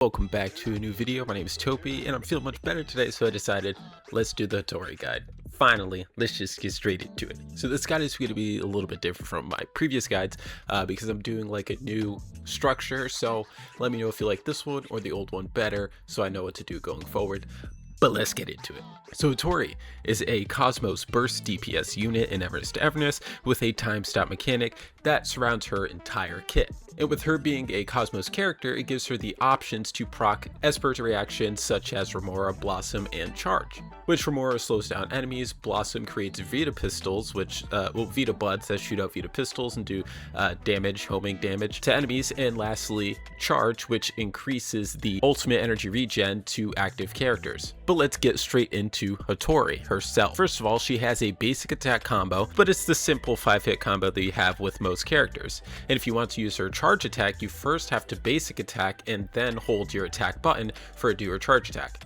Welcome back to a new video. My name is Topi and I'm feeling much better today, so I decided let's do the Hotori guide. Finally, let's just get straight into it. So this guide is going to be a little bit different from my previous guides because I'm doing like a new structure. So let me know if you like this one or the old one better so I know what to do going forward. But let's get into it. So Hotori is a Cosmos burst DPS unit in Everness to Everness with a time stop mechanic that surrounds her entire kit. And with her being a Cosmos character, it gives her the options to proc Esper reactions such as Remora, Blossom, and Charge. Which Remora slows down enemies, Blossom creates Vita pistols, which, Vita buds that shoot out Vita pistols and do homing damage to enemies, and lastly, Charge, which increases the ultimate energy regen to active characters. But let's get straight into Hotori herself. First of all, she has a basic attack combo, but it's the simple 5-hit combo that you have with most characters. And if you want to use her charge attack, you first have to basic attack and then hold your attack button for a do or charge attack.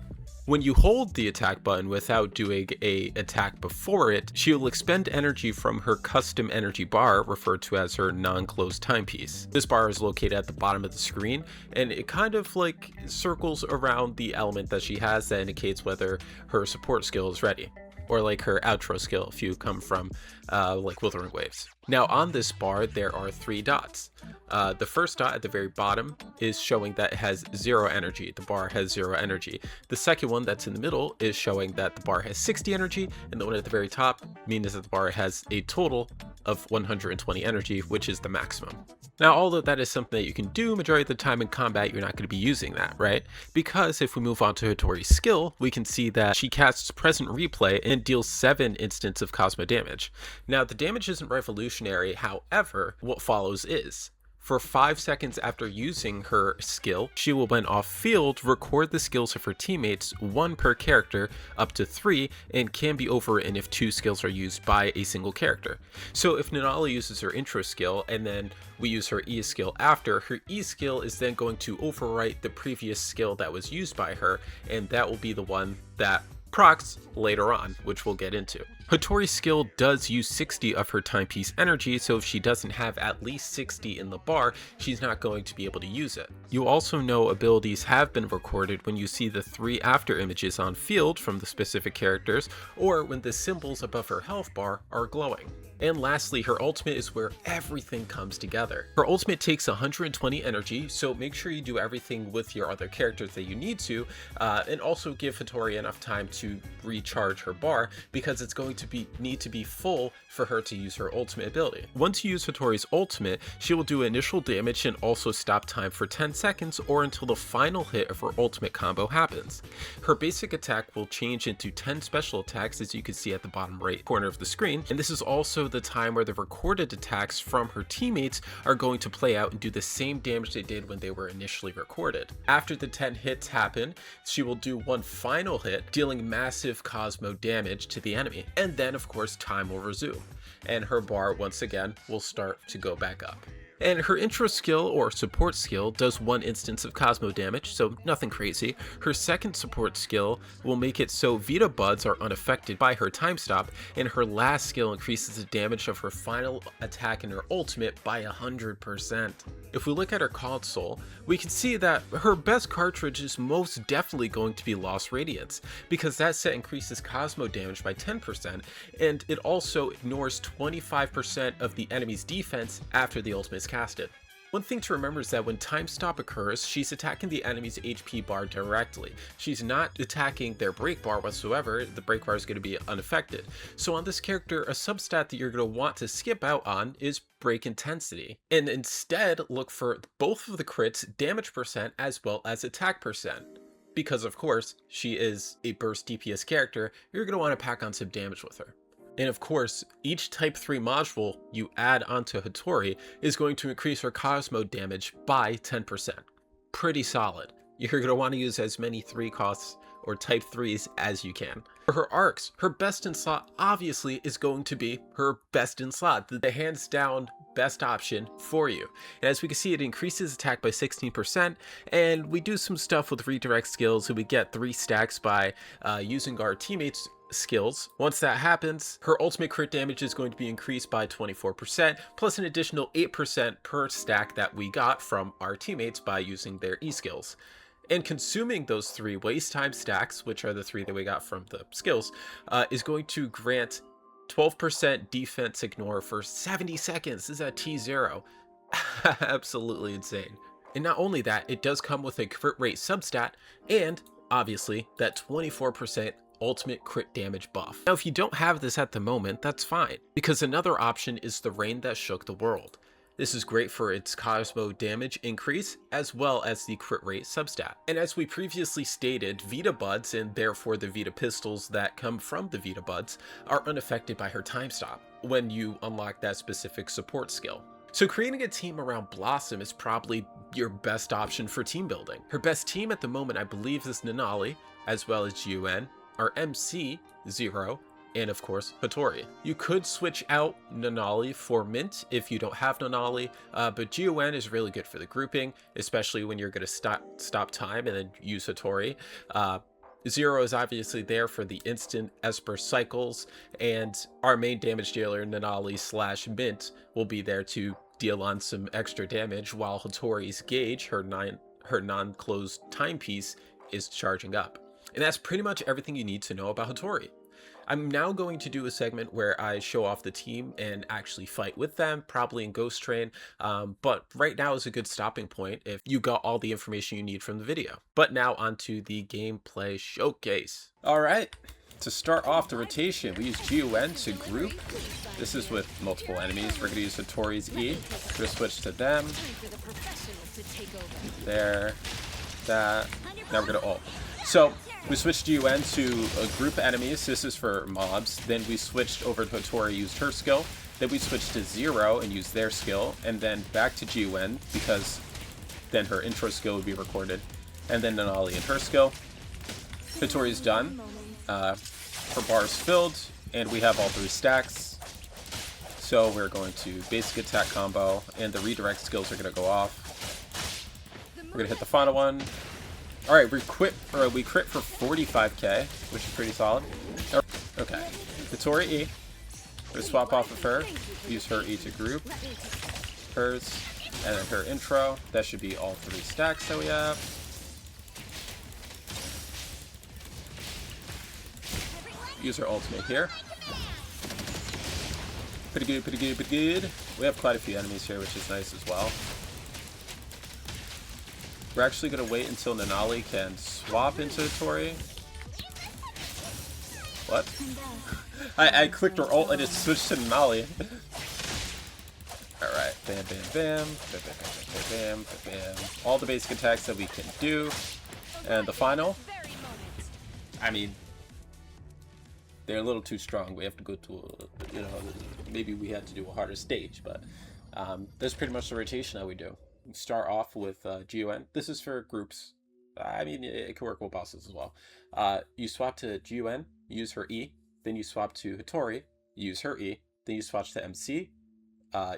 When you hold the attack button without doing a attack before it, she will expend energy from her custom energy bar, referred to as her non-closed timepiece. This bar is located at the bottom of the screen, and it kind of like circles around the element that she has that indicates whether her support skill is ready, or like her outro skill if you come from like Withering Waves. Now on this bar there are 3 dots. The first dot at the very bottom is showing that it has 0 energy. The bar has 0 energy. The second one that's in the middle is showing that the bar has 60 energy, and the one at the very top means that the bar has a total of 120 energy, which is the maximum. Now, although that is something that you can do, majority of the time in combat, you're not going to be using that, right? Because if we move on to Hotori's skill, we can see that she casts Present Replay and deals 7 instants of Cosmo damage. Now, the damage isn't revolutionary, however, what follows is. For 5 seconds after using her skill, she will, when off field, record the skills of her teammates, 1 per character, up to 3, and can be overwritten if 2 skills are used by a single character. So if Nanala uses her intro skill, and then we use her E skill after, her E skill is then going to overwrite the previous skill that was used by her, and that will be the one that procs later on, which we'll get into. Hotori's skill does use 60 of her timepiece energy, so if she doesn't have at least 60 in the bar, she's not going to be able to use it. You also know abilities have been recorded when you see the 3 after images on field from the specific characters, or when the symbols above her health bar are glowing. And lastly, her ultimate is where everything comes together. Her ultimate takes 120 energy, so make sure you do everything with your other characters that you need to, and also give Hotori enough time to recharge her bar, because it's going to need to be full for her to use her ultimate ability. Once you use Hotori's ultimate, she will do initial damage and also stop time for 10 seconds or until the final hit of her ultimate combo happens. Her basic attack will change into 10 special attacks, as you can see at the bottom right corner of the screen, and this is also the time where the recorded attacks from her teammates are going to play out and do the same damage they did when they were initially recorded. After the 10 hits happen, she will do 1 final hit, dealing massive Cosmo damage to the enemy, and then of course time will resume, and her bar once again will start to go back up. And her intro skill or support skill does 1 instance of Cosmo damage, so nothing crazy. Her second support skill will make it so Vita buds are unaffected by her time stop, and her last skill increases the damage of her final attack and her ultimate by 100%. If we look at her console, we can see that her best cartridge is most definitely going to be Lost Radiance, because that set increases Cosmo damage by 10%, and it also ignores 25% of the enemy's defense after the ultimate is casted. One thing to remember is that when time stop occurs, she's attacking the enemy's HP bar directly. She's not attacking their break bar whatsoever. The break bar is going to be unaffected. So on this character, a substat that you're going to want to skip out on is break intensity, and instead look for both of the crits, damage percent, as well as attack percent. Because of course, she is a burst DPS character, you're going to want to pack on some damage with her. And of course, each type 3 module you add onto Hotori is going to increase her Cosmo damage by 10%. Pretty solid. You're going to want to use as many 3 costs or type 3s as you can. For her arcs, her best in slot obviously is going to be her best in slot, the hands down best option for you. And as we can see, it increases attack by 16%, and we do some stuff with redirect skills, so we get 3 stacks by using our teammates' skills. Once that happens, her ultimate crit damage is going to be increased by 24%, plus an additional 8% per stack that we got from our teammates by using their E skills. And consuming those 3 waste time stacks, which are the 3 that we got from the skills, is going to grant 12% defense ignore for 70 seconds. This is at T0. Absolutely insane. And not only that, it does come with a crit rate substat and obviously that 24% ultimate crit damage buff. Now, if you don't have this at the moment, that's fine, because another option is the Rain That Shook the World. This is great for its Cosmo damage increase, as well as the crit rate substat. And as we previously stated, Vita Buds, and therefore the Vita Pistols that come from the Vita Buds, are unaffected by her time stop when you unlock that specific support skill. So creating a team around Blossom is probably your best option for team building. Her best team at the moment, I believe, is Nanali, as well as GUN, our MC, Zero, and of course Hotori. You could switch out Nanali for Mint if you don't have Nanali, but GUN is really good for the grouping, especially when you're going to stop time and then use Hotori. Zero is obviously there for the instant Esper cycles, and our main damage dealer Nanali / Mint will be there to deal on some extra damage, while Hotori's gauge, her non-closed timepiece, is charging up. And that's pretty much everything you need to know about Hotori. I'm now going to do a segment where I show off the team and actually fight with them, probably in Ghost Train, but right now is a good stopping point if you got all the information you need from the video. But now onto the gameplay showcase. All right, to start off the rotation, we use GUN to group. This is with multiple enemies. We're going to use Hotori's E. We're going to switch to them. There, that. Now we're going to ult. So we switched GUN to a group enemies. This is for mobs. Then we switched over to Hotori, used her skill. Then we switched to Zero and used their skill. And then back to GUN, because then her intro skill would be recorded. And then Nanali and her skill. Hotori's done. Her bar's filled. And we have all 3 stacks. So we're going to basic attack combo. And the redirect skills are going to go off. We're going to hit the final one. Alright, we crit for 45k, which is pretty solid. Okay, Hotori E. We're going to swap off of her, use her E to group, hers, and then her intro. That should be all 3 stacks that we have. Use her ultimate here. Pretty good, pretty good, pretty good. We have quite a few enemies here, which is nice as well. We're actually going to wait until Nanali can swap into Hotori. What? I clicked her ult and it switched to Nanali. Alright, bam, bam, bam, bam, bam, bam, bam, bam, bam. All the basic attacks that we can do. And the final. I mean, they're a little too strong. We have to go to, maybe we had to do a harder stage, but that's pretty much the rotation that we do. Start off with GUN. This is for groups. I mean, it can work with bosses as well. You swap to GUN, use her E, then you swap to Hotori, use her E, then you switch to MC,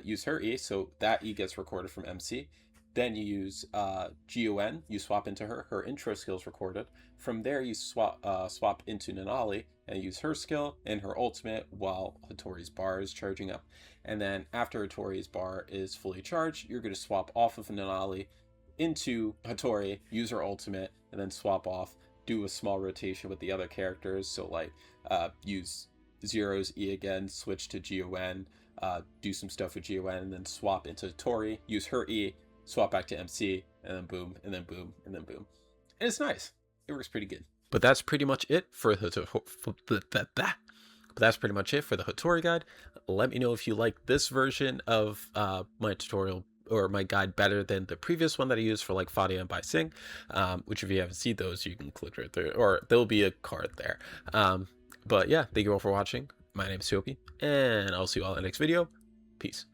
use her E, so that E gets recorded from MC. Then you use GUN, you swap into her intro skill's recorded. From there, you swap into Nanali and use her skill and her ultimate while Hotori's bar is charging up. And then after Hotori's bar is fully charged, you're going to swap off of Nanali into Hotori, use her ultimate, and then swap off, do a small rotation with the other characters. So like use Zero's E again, switch to GUN, do some stuff with GUN, and then swap into Hotori, use her E, swap back to MC, and then boom, and then boom, and then boom. And it's nice. It works pretty good. But that's pretty much it for the Hotori guide. Let me know if you like this version of my tutorial or my guide better than the previous one that I used for like Fadia and Bai Sing, which if you haven't seen those, you can click right there, or there'll be a card there. But yeah, thank you all for watching. My name is Topi, and I'll see you all in the next video. Peace.